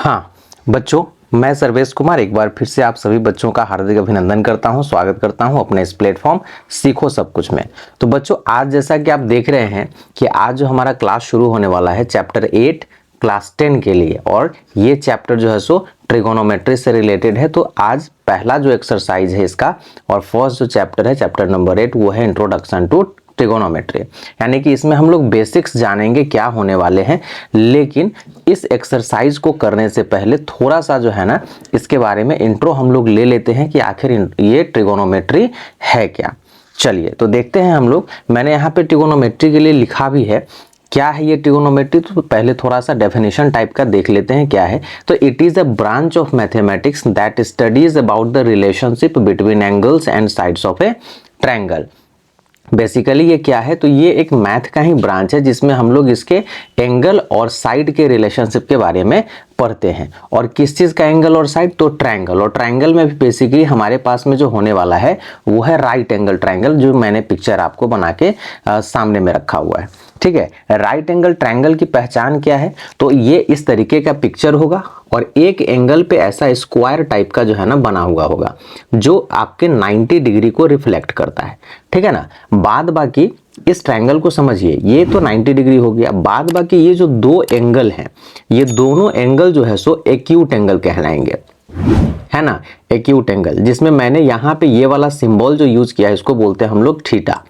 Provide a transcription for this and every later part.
हाँ बच्चों, मैं सर्वेश कुमार एक बार फिर से आप सभी बच्चों का हार्दिक अभिनंदन करता हूं, स्वागत करता हूं अपने इस प्लेटफॉर्म सीखो सब कुछ में। तो बच्चों, आज जैसा कि आप देख रहे हैं कि आज जो हमारा क्लास शुरू होने वाला है चैप्टर 8 क्लास 10 के लिए, और ये चैप्टर जो है सो ट्रिगोनोमेट्री से रिलेटेड है। तो आज पहला जो एक्सरसाइज है इसका और फर्स्ट जो चैप्टर है चैप्टर नंबर 8 वो है इंट्रोडक्शन टू ट्रिगोनोमेट्री, यानी कि इसमें हम लोग बेसिक्स जानेंगे क्या होने वाले हैं। लेकिन इस एक्सरसाइज को करने से पहले थोड़ा सा जो है ना इसके बारे में इंट्रो हम लोग ले लेते हैं कि आखिर ये ट्रिगोनोमेट्री है क्या। चलिए तो देखते हैं हम लोग। मैंने यहाँ पे ट्रिगोनोमेट्री के लिए लिखा भी है। क्या है ये ट्रिगोनोमेट्री, तो पहले थोड़ा सा डेफिनेशन टाइप का देख लेते हैं क्या है। तो it is a branch of mathematics that studies about the relationship between angles and sides of A triangle. Basically ये क्या है, तो ये एक मैथ का ही ब्रांच है जिसमें हम लोग इसके एंगल और साइड के रिलेशनशिप के बारे में पढ़ते हैं। और किस चीज़ का एंगल और साइड, तो ट्रायंगल। और ट्रायंगल में भी बेसिकली हमारे पास में जो होने वाला है वो है राइट एंगल ट्रायंगल, जो मैंने पिक्चर आपको बना के सामने में रखा हुआ है। ठीक है, राइट एंगल ट्रायंगल की पहचान क्या है, तो ये इस तरीके का पिक्चर होगा और एक एंगल पे ऐसा स्क्वायर टाइप का जो है ना बना हुआ होगा जो आपके 90 डिग्री को रिफ्लेक्ट करता है। ठीक है ना। बाद बाकी इस ट्रायंगल को समझिए, ये तो 90 डिग्री हो गया। बाद बाकी ये जो दो एंगल हैं, ये दोनों एंगल जो है सो एक्यूट एंगल कहलाएंगे, है ना। एक्यूट एंगल, जिसमें मैंने यहाँ पे ये वाला सिंबल जो यूज किया है इसको बोलते हैं हम लोग थीटा।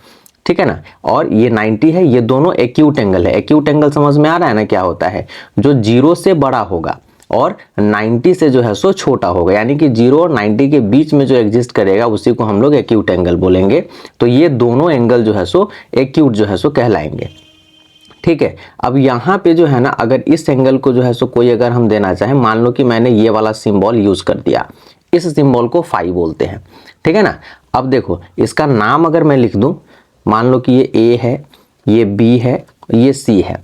ठीक है ना। और ये 90 है, ये दोनों एक्यूट एंगल है। एक्यूट एंगल समझ में आ रहा है ना क्या होता है, जो 0 से बड़ा होगा और 90 से जो है सो छोटा होगा, यानी कि 0 और 90 के बीच में जो एग्जिस्ट करेगा उसी को हम लोग एक्यूट एंगल बोलेंगे। तो ये दोनों एंगल जो है सो एक्यूट जो है सो कहलाएंगे। ठीक है। अब यहाँ पे जो है ना, अगर इस एंगल को जो है सो कोई अगर हम देना चाहे, मान लो कि मैंने ये वाला सिंबल यूज कर दिया, इस सिंबल को फाई बोलते हैं। ठीक है ना। अब देखो इसका नाम अगर मैं लिख दूं, मान लो कि ये ए है, ये बी है, ये सी है,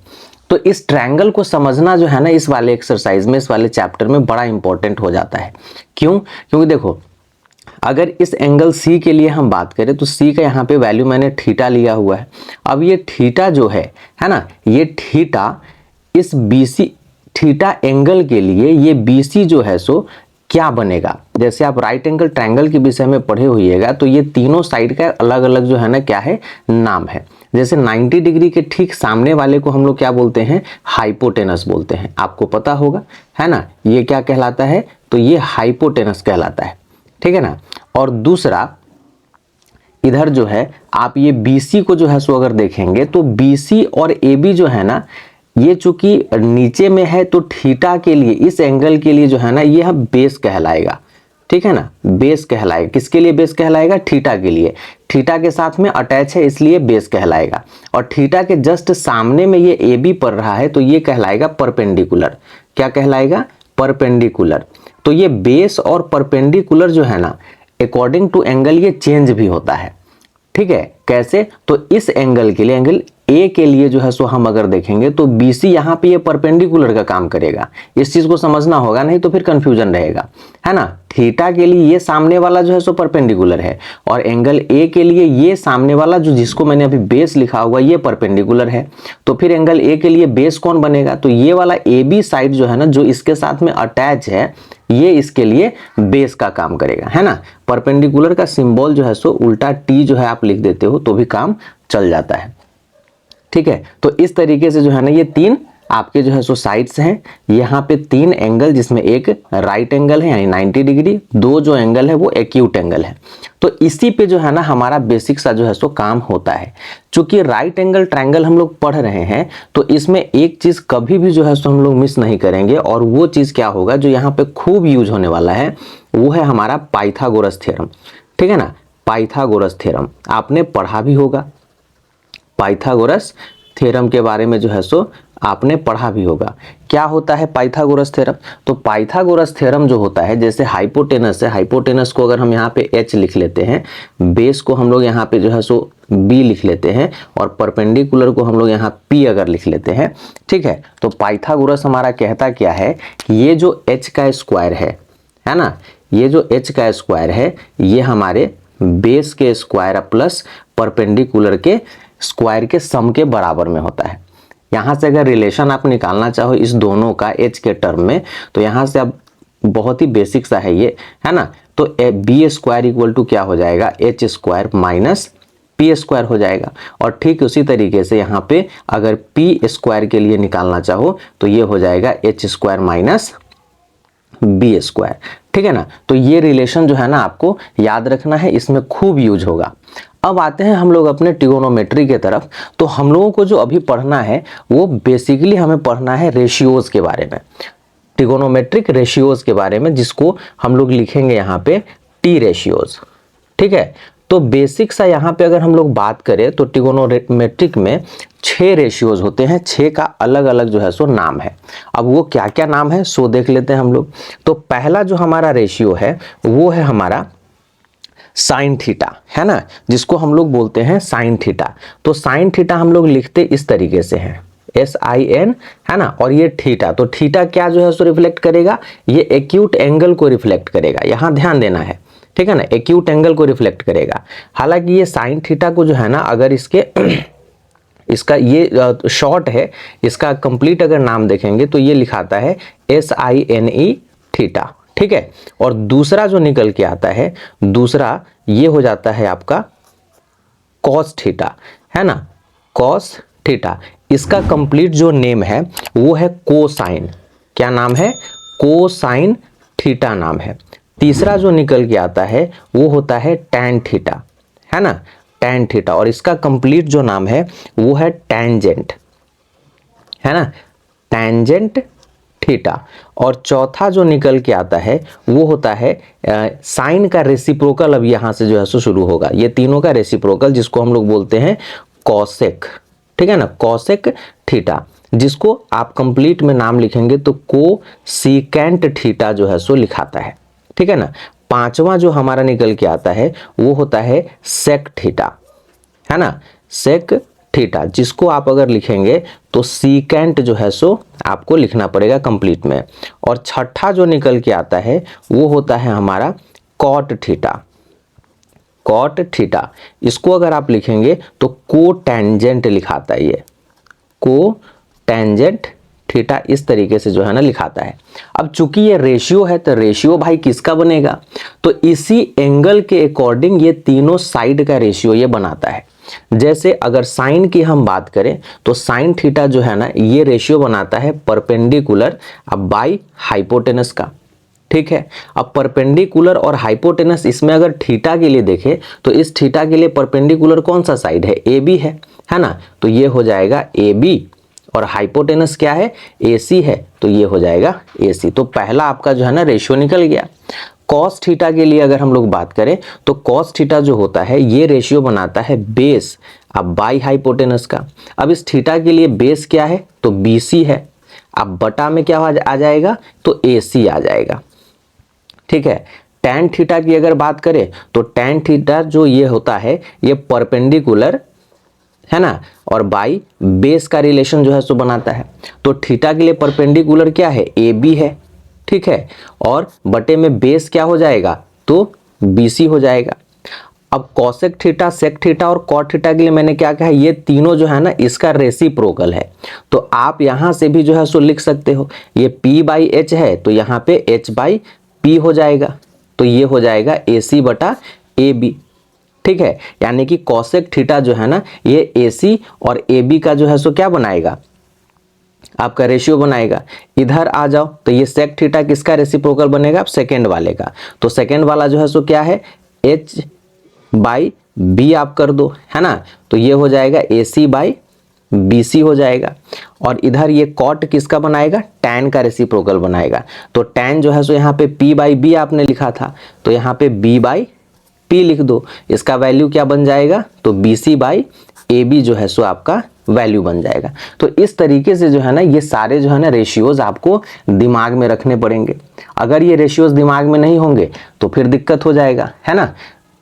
तो इस ट्रायंगल को समझना जो है ना इस वाले एक्सरसाइज में, इस वाले चैप्टर में बड़ा इंपॉर्टेंट हो जाता है। क्यों? क्योंकि देखो अगर इस एंगल सी के लिए हम बात करें तो सी का यहाँ पे वैल्यू मैंने थीटा लिया हुआ है। अब ये थीटा जो है ना, ये थीटा इस बीसी थीटा एंगल के लिए ये बीसी जो है सो क्या बनेगा। जैसे आप राइट एंगल ट्रायंगल के विषय में पढ़े होइएगा तो ये तीनों साइड का अलग अलग जो है ना क्या है, नाम है। जैसे 90 डिग्री के ठीक सामने वाले को हम लोग क्या बोलते हैं, हाइपोटेनस बोलते हैं, आपको पता होगा, है ना। ये क्या कहलाता है, तो ये हाइपोटेनस कहलाता है। ठीक है ना। और दूसरा इधर जो है आप ये BC को जो है सो अगर देखेंगे तो BC और AB जो है ना, ये चूंकि नीचे में है तो थीटा के लिए, इस एंगल के लिए जो है ना ये बेस कहलाएगा। ठीक है ना, बेस कहलाएगा। किसके लिए बेस कहलाएगा, थीटा के लिए। थीटा के साथ में अटैच है इसलिए बेस कहलाएगा। और थीटा के जस्ट सामने में ये AB पड़ रहा है तो ये कहलाएगा परपेंडिकुलर। क्या कहलाएगा, परपेंडिकुलर। तो ये बेस और परपेंडिकुलर जो है ना, अकॉर्डिंग टू एंगल ये चेंज भी होता है। ठीक है, कैसे, तो इस एंगल के लिए, एंगल ए के लिए जो है सो हम अगर देखेंगे तो BC यहाँ पे ये परपेंडिकुलर का काम करेगा। इस चीज को समझना होगा, नहीं तो फिर कंफ्यूजन रहेगा, है ना। थीटा के लिए ये सामने वाला जो है सो परपेंडिकुलर है और एंगल ए के लिए ये सामने वाला जो जिसको मैंने अभी बेस लिखा हुआ ये परपेंडिकुलर है। तो फिर एंगल ए के लिए बेस कौन बनेगा, तो ये वाला AB साइड जो है ना, जो इसके साथ में अटैच है, ये इसके लिए बेस का काम करेगा, है ना। परपेंडिकुलर का सिंबल जो है सो उल्टा T जो है आप लिख देते हो तो भी काम चल जाता है। ठीक है। तो इस तरीके से जो है ना ये तीन आपके जो है सो साइड्स हैं। यहाँ पे तीन एंगल, जिसमें एक राइट एंगल है यानी 90 डिग्री, दो जो एंगल है वो एक्यूट एंगल है। तो इसी पे जो है ना हमारा बेसिक सा जो है सो काम होता है। चूंकि राइट एंगल ट्रायंगल हम लोग पढ़ रहे हैं तो इसमें एक चीज कभी भी जो है सो हम लोग मिस नहीं करेंगे, और वो चीज क्या होगा जो यहाँ पे खूब यूज होने वाला है, वो है हमारा पाइथागोरस थ्योरम। ठीक है ना। पाइथागोरस थ्योरम आपने पढ़ा भी होगा, पाइथागोरस थ्योरम के बारे में जो है सो आपने पढ़ा भी होगा। क्या होता है पाइथागोरस थ्योरम, तो पाइथागोरस थ्योरम जो होता है, जैसे हाइपोटेनस है, हाइपोटेनस को अगर हम यहाँ पे H लिख लेते हैं, बेस को हम लोग यहाँ पे जो है सो B लिख लेते हैं, और परपेंडिकुलर को हम लोग यहाँ P अगर लिख लेते हैं। ठीक है। तो पाइथागोरस हमारा कहता क्या है, ये जो H का स्क्वायर है ना, ये जो H का स्क्वायर है ये हमारे बेस के स्क्वायर प्लस परपेंडिकुलर के स्क्वायर के सम के बराबर में होता है। यहाँ से अगर रिलेशन आप निकालना चाहो इस दोनों का एच के टर्म में, तो यहाँ से आप बहुत ही बेसिक सा है ये, है ना। तो बी स्क्वायर इक्वल टू क्या हो जाएगा, H square minus P square हो जाएगा। और ठीक उसी तरीके से यहाँ पे अगर पी स्क्वायर के लिए निकालना चाहो तो ये हो जाएगा H square minus B square, ठीक है ना। तो ये रिलेशन जो है ना आपको याद रखना है, इसमें खूब यूज होगा। अब आते हैं हम लोग अपने ट्रिगोनोमेट्री के तरफ। तो हम लोगों को जो अभी पढ़ना है वो बेसिकली हमें पढ़ना है रेशियोज के बारे में, ट्रिगोनोमेट्रिक रेशियोज के बारे में, जिसको हम लोग लिखेंगे यहाँ पे टी रेशियोज, ठीक है। तो बेसिक सा यहाँ पे अगर हम लोग बात करें तो ट्रिगोनोमेट्रिक में 6 रेशियोज होते हैं, 6 का अलग अलग जो है सो नाम है। अब वो क्या क्या नाम है सो देख लेते हैं हम लोग। तो पहला जो हमारा रेशियो है वो है हमारा साइन थीटा, है ना, जिसको हम लोग बोलते हैं साइन थीटा। तो साइन थीटा हम लोग लिखते इस तरीके से हैं, SIN, है ना, और ये थीटा। तो थीटा क्या जो है सो रिफ्लेक्ट करेगा, ये एक्यूट एंगल को रिफ्लेक्ट करेगा, यहां ध्यान देना है, ठीक है ना, एक्यूट एंगल को रिफ्लेक्ट करेगा। हालांकि ये साइन थीटा को जो है ना, अगर इसका ये शॉर्ट है, इसका कंप्लीट अगर नाम देखेंगे तो ये लिखाता है SINE थीटा, ठीक है। और दूसरा जो निकल के आता है, दूसरा ये हो जाता है आपका कॉस थीटा, है ना, कॉस थीटा। इसका कंप्लीट जो नेम है वो है कोसाइन, क्या नाम है, कोसाइन थीटा नाम है। तीसरा जो निकल के आता है वो होता है टैन थीटा, है ना, टैन थीटा। और इसका कंप्लीट जो नाम है वो है टैंजेंट, है ना, टैंजेंट थीटा। और चौथा जो निकल के आता है वो होता है साइन का रेसिप्रोकल। अब यहां से जो है सो शुरू होगा, ये तीनों का रेसिप्रोकल, जिसको हम लोग बोलते हैं कॉसेक, ठीक है ना, कॉसेक थीटा, जिसको आप कंप्लीट में नाम लिखेंगे तो कोसिकेंट थीटा जो है सो लिखाता है, ठीक है ना। पांचवा जो हमारा निकल के आता है वो होता है सेक थीटा, है ना, सेक थीटा, जिसको आप अगर लिखेंगे तो सीकेंट जो है सो आपको लिखना पड़ेगा कंप्लीट में। और छठा जो निकल के आता है वो होता है हमारा कॉट थीटा, कॉट थीटा। इसको अगर आप लिखेंगे तो को टेंजेंट लिखाता है, ये को टेंजेंट थीटा इस तरीके से जो है ना लिखाता है। अब चूंकि ये रेशियो है तो रेशियो भाई किसका बनेगा, तो इसी एंगल के अकॉर्डिंग ये तीनों साइड का रेशियो ये बनाता है। जैसे अगर साइन की हम बात करें तो साइन थीटा जो है ना ये रेशियो बनाता है परपेंडिकुलर अब बाई हाइपोटेनस का, ठीक है। अब परपेंडिकुलर और हाइपोटेनस, इसमें अगर थीटा के लिए देखें तो इस थीटा के लिए परपेंडिकुलर कौन सा साइड है, AB है ना, तो ये हो जाएगा AB। और हाइपोटेनस क्या है, AC है, तो ये हो जाएगा AC। तो पहला आपका जो है ना रेशियो निकल गया। कॉस थीटा के लिए अगर हम लोग बात करें तो कॉस थीटा जो होता है ये रेशियो बनाता है बेस अब बाई हाइपोटेनस का। अब इस थीटा के लिए बेस क्या है तो BC है, अब बटा में क्या आ जाएगा तो AC आ जाएगा, ठीक है। टैन थीटा की अगर बात करें तो टैन थीटा जो ये होता है ये परपेंडिकुलर, है ना, और बाई बेस का रिलेशन जो है सो बनाता है। तो थीटा के लिए परपेंडिकुलर क्या है, AB है, ठीक है, और बटे में बेस क्या हो जाएगा तो BC हो जाएगा। अब कॉसेक थीटा, सेक थीटा और कॉट थीटा के लिए मैंने क्या कहा, ये तीनों जो है ना इसका रेसिप्रोकल है। तो आप यहां से भी जो है सो लिख सकते हो, ये P/H है तो यहां पे H/P हो जाएगा, तो ये हो जाएगा AC बटा AB, ठीक है। यानी कि कॉसेक थीटा जो है ना ये AC और AB का जो है सो क्या बनाएगा, आपका रेशियो बनाएगा। इधर आ जाओ तो ये सेक थीटा किसका रेसिप्रोकल बनेगा, आप सेकेंड वाले का। तो सेकेंड वाला जो है सो क्या है, H/B आप कर दो, है ना, तो ये हो जाएगा AC/BC हो जाएगा। और इधर ये कॉट किसका बनाएगा, टैन का रेसिप्रोकल बनाएगा। तो टैन जो है सो यहाँ पे P/B आपने लिखा था तो यहाँ पे B/P लिख दो, इसका वैल्यू क्या बन जाएगा तो BC/AB जो है सो आपका वैल्यू बन जाएगा। तो इस तरीके से जो है ना ये सारे जो है ना रेशियोज आपको दिमाग में रखने पड़ेंगे। अगर ये रेशियोज दिमाग में नहीं होंगे तो फिर दिक्कत हो जाएगा, है ना,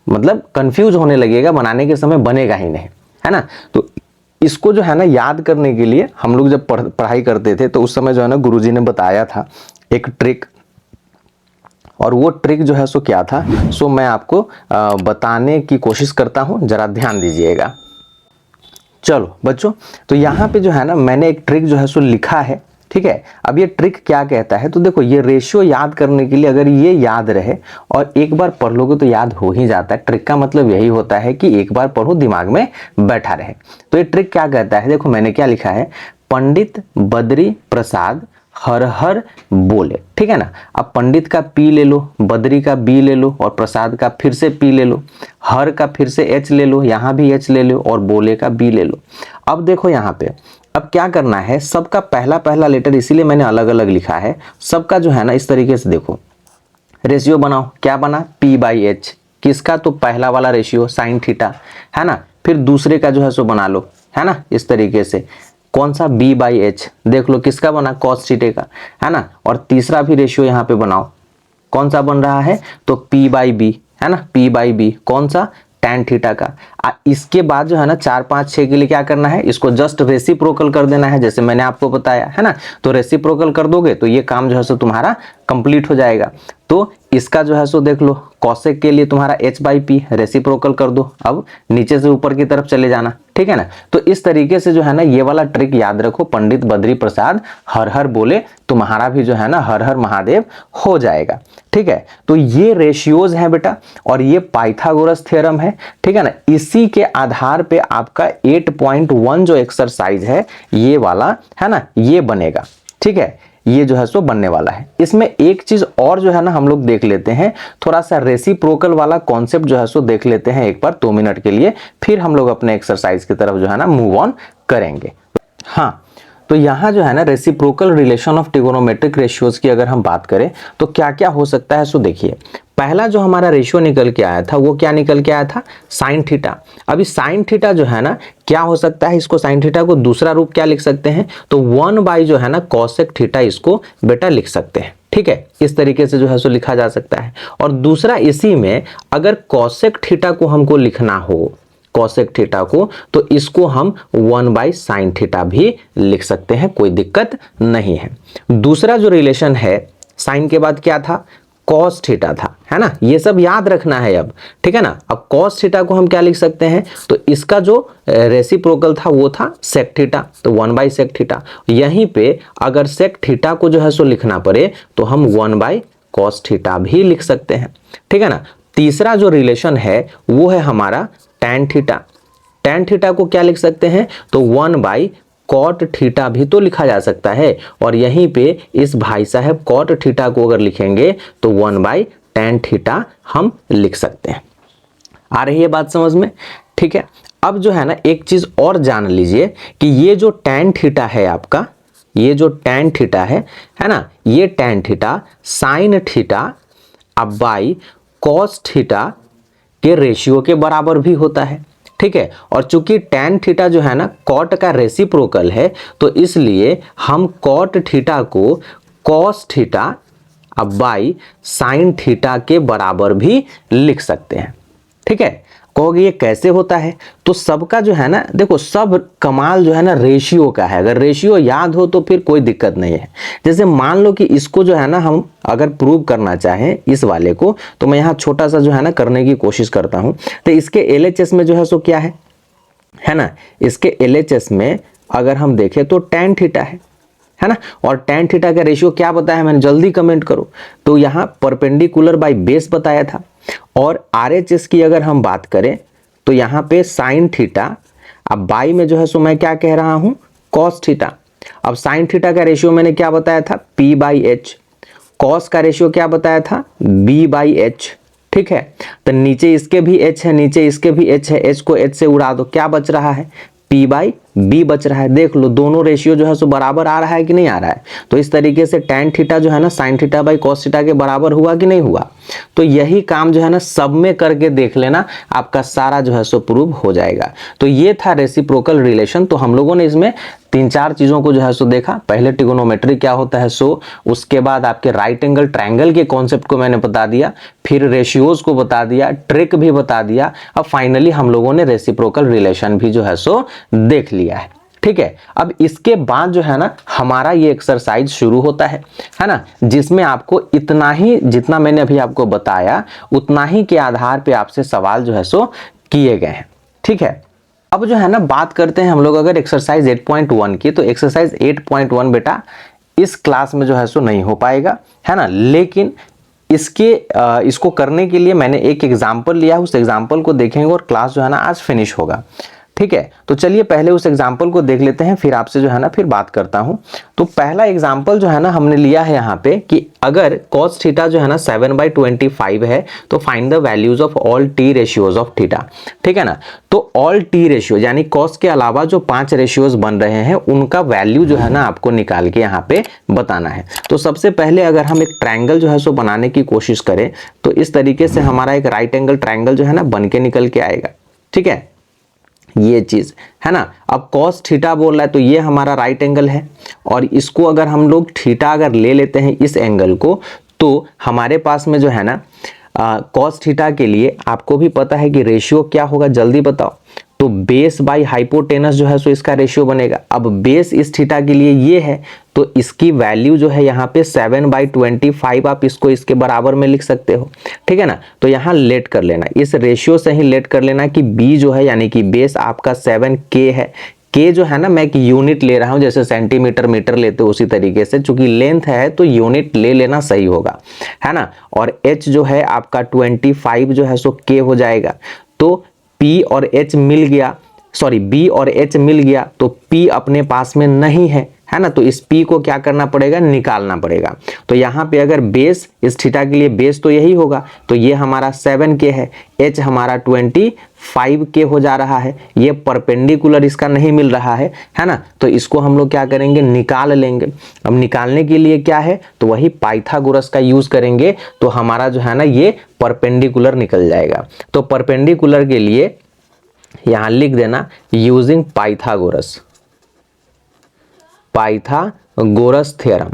मतलब कंफ्यूज होने लगेगा, बनाने के समय बनेगा ही नहीं, है ना। तो इसको जो है ना याद करने के लिए हम लोग जब पढ़ाई करते थे तो उस समय जो है ना गुरुजी ने बताया था एक ट्रिक, और वो ट्रिक जो है सो क्या था सो मैं आपको बताने की कोशिश करता हूं, जरा ध्यान दीजिएगा। चलो बच्चों, तो यहाँ पे जो है ना मैंने एक ट्रिक जो है सो लिखा है, ठीक है। अब ये ट्रिक क्या कहता है, तो देखो ये रेशियो याद करने के लिए अगर ये याद रहे और एक बार पढ़ लोगे तो याद हो ही जाता है। ट्रिक का मतलब यही होता है कि एक बार पढ़ो दिमाग में बैठा रहे। तो ये ट्रिक क्या कहता है, देखो मैंने क्या लिखा है, पंडित बद्री प्रसाद हर हर बोले, ठीक है ना। अब पंडित का पी ले लो, बद्री का बी ले लो और प्रसाद का फिर से पी ले लो, हर का फिर से एच ले लो, यहां भी एच ले लो और बोले का बी ले लो। अब देखो यहाँ पे अब क्या करना है, सबका पहला पहला लेटर इसीलिए मैंने अलग अलग लिखा है। सबका जो है ना इस तरीके से देखो रेशियो बनाओ, क्या बना P बाई एच, किसका, तो पहला वाला रेशियो साइन थीटा है ना। फिर दूसरे का जो है सो बना लो, है ना, इस तरीके से कौन सा B बाई एच, देख लो किसका बना, कॉस थीटे का, है ना। और तीसरा भी रेशियो यहाँ पे बनाओ, कौन सा बन रहा है, तो P बाई बी, है ना, P बाई बी कौन सा, टैन थीटा का। इसके बाद जो है ना 4 5 6 के लिए क्या करना है, इसको जस्ट रेसिप्रोकल कर देना है, जैसे मैंने आपको बताया है ना। तो रेसिप्रोकल कर दोगे तो ये काम जो है सो तुम्हारा कंप्लीट हो जाएगा। तो इसका जो है सो देख लो, कॉसेक के लिए तुम्हारा h बाई पी रेसिप्रोकल कर दो, अब नीचे से ऊपर की तरफ चले जाना, ठीक है ना। तो इस तरीके से जो है ना ये वाला ट्रिक याद रखो, पंडित बद्री प्रसाद हर हर बोले, तुम्हारा भी जो है ना हर हर महादेव हो जाएगा, ठीक है। तो ये रेशियोज है बेटा और ये पाइथागोरस थ्योरम है, ठीक है ना। इसी के आधार पे आपका 8.1 जो एक्सरसाइज है ये वाला, है ना, ये बनेगा, ठीक है। ये जो है सो बनने वाला है। इसमें एक चीज और जो है ना हम लोग देख लेते हैं, थोड़ा सा रेसिप्रोकल वाला कॉन्सेप्ट जो है सो देख लेते हैं एक बार 2 मिनट के लिए, फिर हम लोग अपने एक्सरसाइज की तरफ जो है ना मूव ऑन करेंगे। हाँ, तो यहाँ जो है ना reciprocal relation of trigonometric ratios की अगर हम बात करें तो क्या क्या हो सकता है, सो देखिए पहला जो हमारा रेशियो निकल के आया था वो क्या निकल के आया था, साइन थीटा। अभी साइन थीटा जो है ना क्या हो सकता है, इसको साइन थीटा को दूसरा रूप क्या लिख सकते हैं, तो 1 बाई जो है ना कॉसेक थीटा इसको बेटा लिख सकते हैं, ठीक है। इस तरीके से जो है सो लिखा जा सकता है। और दूसरा इसी में अगर कॉसेक थीटा को हमको लिखना हो, कॉसेक थीटा को, तो इसको हम 1 बाई साइन थीटा भी लिख सकते हैं, कोई दिक्कत नहीं है। दूसरा जो रिलेशन है, साइन के बाद क्या था, कॉस थीटा था, है ना। ये सब याद रखना है अब, ठीक है ना। अब कॉस थीटा को हम क्या लिख सकते हैं, तो इसका जो रेसिप्रोकल था वो था सेक थीटा, तो 1 बाई सेक थीटा। यहीं पे अगर सेक थीटा को जो है सो लिखना पड़े तो हम 1 बाई कॉस थीटा भी लिख सकते हैं, ठीक है ना। तीसरा जो रिलेशन है वो है हमारा टैन थीटा। टैन थीटा को क्या लिख सकते हैं, तो 1 बाई कॉट थीटा भी तो लिखा जा सकता है। और यहीं पे इस भाई साहब कॉट थीटा को अगर लिखेंगे तो 1 बाई टैन थीटा हम लिख सकते हैं। आ रही है बात समझ में, ठीक है। अब जो है ना एक चीज और जान लीजिए कि ये जो टैन थीटा है आपका, ये जो टैन थीटा है ना, ये टैन थीटा साइन थीटा अब बाई कॉस थीटा के रेशियो के बराबर भी होता है, ठीक है। और चूंकि टैन थीटा जो है ना कॉट का रेसिप्रोकल है, तो इसलिए हम कॉट थीटा को कॉस थीटा अब बाई साइन थीटा के बराबर भी लिख सकते हैं, ठीक है। कहोगे ये कैसे होता है, तो सबका जो है ना देखो सब कमाल जो है ना रेशियो का है। अगर रेशियो याद हो तो फिर कोई दिक्कत नहीं है। जैसे मान लो कि इसको जो है ना हम अगर प्रूव करना चाहें इस वाले को, तो मैं यहाँ छोटा सा जो है ना करने की कोशिश करता हूँ। तो इसके LHS में जो है सो क्या है ना, इसके LHS में अगर हम देखें तो टैन थीटा है ना। और टैन थीटा का रेशियो क्या बताया मैंने, जल्दी कमेंट करो। तो यहाँ परपेंडिकुलर बाई बेस बताया था। और RHS की अगर हम बात करें तो यहाँ पे साइन थीटा अब बाई में जो है सो मैं क्या कह रहा हूं, कॉस थीटा। अब साइन थीटा का रेशियो मैंने क्या बताया था, P बाई एच। कॉस का रेशियो क्या बताया था, B बाई एच, ठीक है। तो नीचे इसके भी H है, नीचे इसके भी H है, H को H से उड़ा दो, क्या बच रहा है, P बाई बी बच रहा है। देख लो दोनों रेशियो जो है सो बराबर आ रहा है कि नहीं आ रहा है। तो इस तरीके से टैन थीटा जो है ना sine theta by cos theta के बराबर हुआ कि नहीं हुआ। तो यही काम जो है ना सब में करके देख लेना, आपका सारा जो है सो प्रूव हो जाएगा। तो ये था रेसिप्रोकल रिलेशन। तो हम लोगों ने इसमें 3-4 चीजों को जो है सो देखा। पहले ट्रिगोनोमेट्री क्या होता है सो, उसके बाद आपके राइट एंगल ट्रायंगल के कॉन्सेप्ट को मैंने बता दिया, फिर रेशियोज को बता दिया, ट्रिक भी बता दिया। अब फाइनली हम लोगों ने रेसिप्रोकल रिलेशन भी जो है सो देख लिया है, ठीक है। अब इसके बाद जो है ना हमारा ये एक्सरसाइज शुरू होता है ना, जिसमें आपको इतना ही जितना मैंने अभी आपको बताया उतना ही के आधार पे आपसे सवाल जो है सो किए गए हैं, ठीक है। अब जो है ना बात करते हैं हम लोग अगर एक्सरसाइज 8.1 की, तो एक्सरसाइज 8.1 बेटा इस क्लास में जो है सो नहीं हो पाएगा, है ना। लेकिन इसको करने के लिए मैंने एक एग्जाम्पल लिया, उस एग्जाम्पल को देखेंगे और क्लास जो है ना आज फिनिश होगा, ठीक है। तो चलिए पहले उस एग्जाम्पल को देख लेते हैं, फिर आपसे जो है ना फिर बात करता हूं। तो पहला एग्जाम्पल जो है ना हमने लिया है यहाँ पे कि अगर cos थीटा जो है ना 7/25 है, तो find the values of all T ratios of theta, ठीक है ना। तो ऑल टी रेशियो यानी cos के अलावा जो 5 रेशियोज बन रहे हैं उनका वैल्यू जो है ना आपको निकाल के यहाँ पे बताना है। तो सबसे पहले अगर हम एक ट्रायंगल जो है सो बनाने की कोशिश करें, तो इस तरीके से हमारा एक राइट एंगल ट्रायंगल जो है ना बन के निकल के आएगा, ठीक है, ये चीज है ना। अब cos थीटा बोल रहा है तो ये हमारा राइट एंगल है, और इसको अगर हम लोग थीटा अगर ले लेते हैं इस एंगल को, तो हमारे पास में जो है ना cos थीटा के लिए आपको भी पता है कि रेशियो क्या होगा, जल्दी बताओ। तो बेस बाई हाइपोटेनस जो है सो इसका रेशियो बनेगा। अब बेस इस थीटा के लिए ये है, तो इसकी वैल्यू जो है यहाँ पे 7/25 आप इसको इसके बराबर में लिख सकते हो, ठीक है ना। तो यहाँ लेट कर लेना, इस रेशियो से ही लेट कर लेना कि b जो है यानी कि बेस आपका 7k है। k जो है ना मैं एक यूनिट ले रहा हूं, जैसे सेंटीमीटर मीटर लेते हो उसी तरीके से, चूंकि लेंथ है तो यूनिट ले लेना सही होगा, है ना। और h जो है आपका 25 जो है सो k हो जाएगा। तो P और H मिल गया, सॉरी B और H मिल गया, तो P अपने पास में नहीं है ना। तो इस P को क्या करना पड़ेगा, निकालना पड़ेगा। तो यहाँ पे अगर बेस इस थीटा के लिए बेस तो यही होगा, तो ये हमारा 7k है, H हमारा 25k हो जा रहा है। ये परपेंडिकुलर इसका नहीं मिल रहा है ना। तो इसको हम लोग क्या करेंगे, निकाल लेंगे। अब निकालने के लिए क्या है, तो वही पाइथागोरस का यूज करेंगे, तो हमारा जो है ना ये परपेंडिकुलर निकल जाएगा। तो परपेंडिकुलर के लिए यहां लिख देना यूजिंग पाइथागोरस थ्योरम।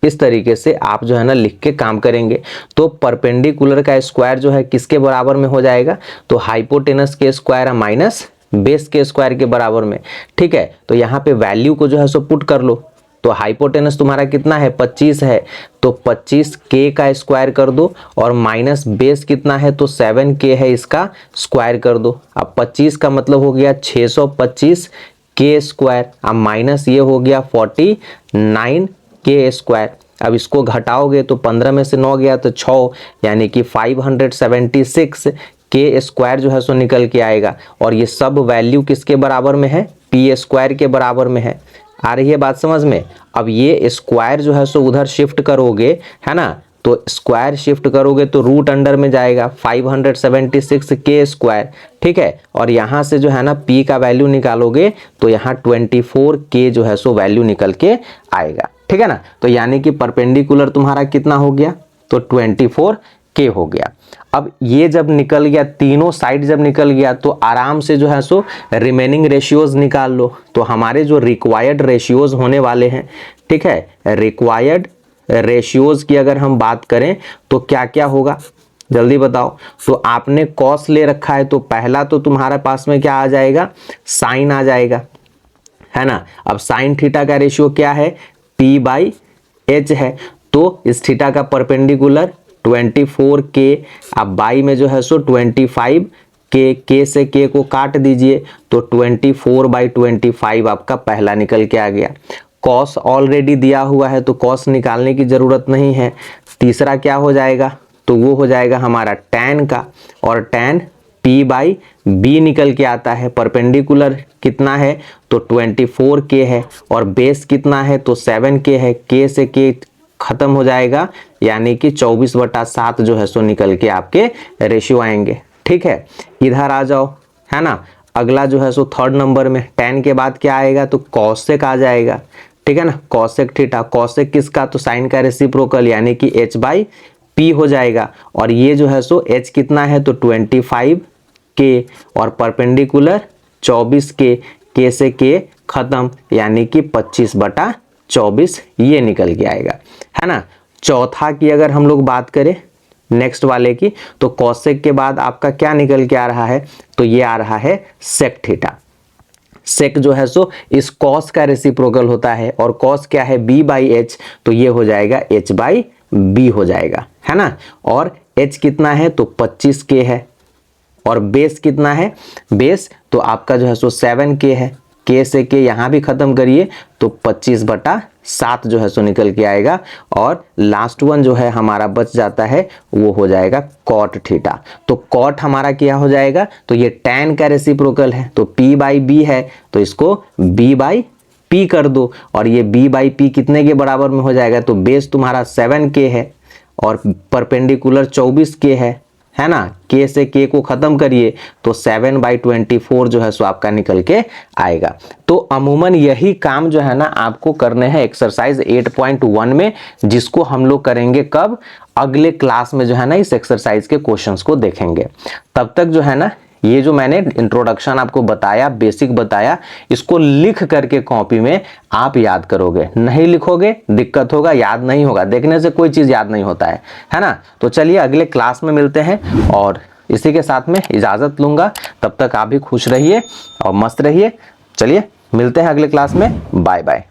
इस तरीके से आप जो है ना लिख के काम करेंगे। तो परपेंडिकुलर का स्क्वायर जो है किसके बराबर में हो जाएगा, तो हाइपोटेनस के स्क्वायर माइनस बेस के स्क्वायर के बराबर में, ठीक है। तो यहाँ पे वैल्यू को जो है सो पुट कर लो। तो हाइपोटेनस तुम्हारा कितना है, 25 है, तो 25k का स्क्वायर कर दो, और माइनस बेस कितना है, तो 7k है, इसका स्क्वायर कर दो। अब 25 का मतलब हो गया 625k स्क्वायर, अब माइनस ये हो गया 49k स्क्वायर। अब इसको घटाओगे तो 15 में से 9 गया तो 6, यानी कि 576k स्क्वायर जो है सो निकल के आएगा। और ये सब वैल्यू किसके बराबर में है, p स्क्वायर के बराबर में है। आ रही है बात समझ में। अब ये स्क्वायर जो है सो उधर शिफ्ट करोगे, है ना, तो स्क्वायर शिफ्ट करोगे तो रूट अंडर में जाएगा 576k स्क्वायर, ठीक है। और यहाँ से जो है ना p का वैल्यू निकालोगे तो यहाँ 24k जो है सो वैल्यू निकल के आएगा, ठीक है ना। तो यानी कि परपेंडिकुलर तुम्हारा कितना हो गया, तो 24k हो गया। अब ये जब निकल गया, तीनों साइड जब निकल गया, तो आराम से जो है सो रिमेनिंग रेशियोज निकाल लो। तो हमारे जो रिक्वायर्ड रेशियोज होने वाले हैं, ठीक है, रिक्वायर्ड रेशियोज की अगर हम बात करें तो क्या क्या होगा, जल्दी बताओ। तो आपने कॉस ले रखा है, तो पहला तो तुम्हारे पास में क्या आ जाएगा, साइन आ जाएगा, है ना। अब साइन थीटा का रेशियो क्या है, p/h है। तो इस थीटा का परपेंडिकुलर 24k, अब बाई में जो है सो 25k से k को काट दीजिए, तो 24/25 आपका पहला निकल के आ गया। कॉस ऑलरेडी दिया हुआ है, तो कॉस निकालने की जरूरत नहीं है। तीसरा क्या हो जाएगा, तो वो हो जाएगा हमारा टैन का, और टैन p/b निकल के आता है। परपेंडिकुलर कितना है, तो 24k है, और बेस कितना है, तो 7k है। k से k खत्म हो जाएगा, यानी कि 24/7 जो है सो निकल के आपके रेशियो आएंगे, ठीक है। इधर आ जाओ, है ना। अगला जो है सो थर्ड नंबर में tan के बाद क्या आएगा, तो कॉसेक आ जाएगा, ठीक है ना। कॉसेक थीटा, कॉसेक किसका, तो साइन का रेसिप्रोकल, यानी कि h/p हो जाएगा। और ये जो है सो h कितना है, तो 25k, और परपेंडिकुलर 24k, k से k खत्म, यानी कि 25/24 ये निकल के आएगा, है ना। चौथा की अगर हम लोग बात करें नेक्स्ट वाले की, तो कॉसेक के बाद आपका क्या निकल के आ रहा है, तो ये आ रहा है सेक थीटा। सेक जो है सो इस कॉस का रेसिप्रोकल होता है, और कॉस क्या है, b/h, तो ये हो जाएगा h/b हो जाएगा, है ना। और h कितना है, तो 25k है, और बेस कितना है, बेस तो आपका जो है सो 7k है, k से k यहाँ भी खत्म करिए तो 25/7 जो है सो निकल के आएगा। और लास्ट वन जो है हमारा बच जाता है वो हो जाएगा कॉट थीटा। तो कॉट हमारा क्या हो जाएगा, तो ये tan का रेसिप्रोकल है तो p/b है, तो इसको b/p कर दो और ये b/p कितने के बराबर में हो जाएगा, तो बेस तुम्हारा 7k है और परपेंडिकुलर 24k है ना, k से k को खत्म करिए तो 7/24 जो है सो आपका निकल के आएगा। तो अमूमन यही काम जो है ना आपको करने हैं एक्सरसाइज 8.1 में, जिसको हम लोग करेंगे कब, अगले क्लास में जो है ना इस एक्सरसाइज के क्वेश्चंस को देखेंगे। तब तक जो है ना ये जो मैंने इंट्रोडक्शन आपको बताया, बेसिक बताया, इसको लिख करके कॉपी में आप याद करोगे। नहीं लिखोगे दिक्कत होगा, याद नहीं होगा, देखने से कोई चीज याद नहीं होता है ना। तो चलिए अगले क्लास में मिलते हैं और इसी के साथ में इजाजत लूंगा। तब तक आप भी खुश रहिए और मस्त रहिए। चलिए मिलते हैं अगले क्लास में, बाय बाय।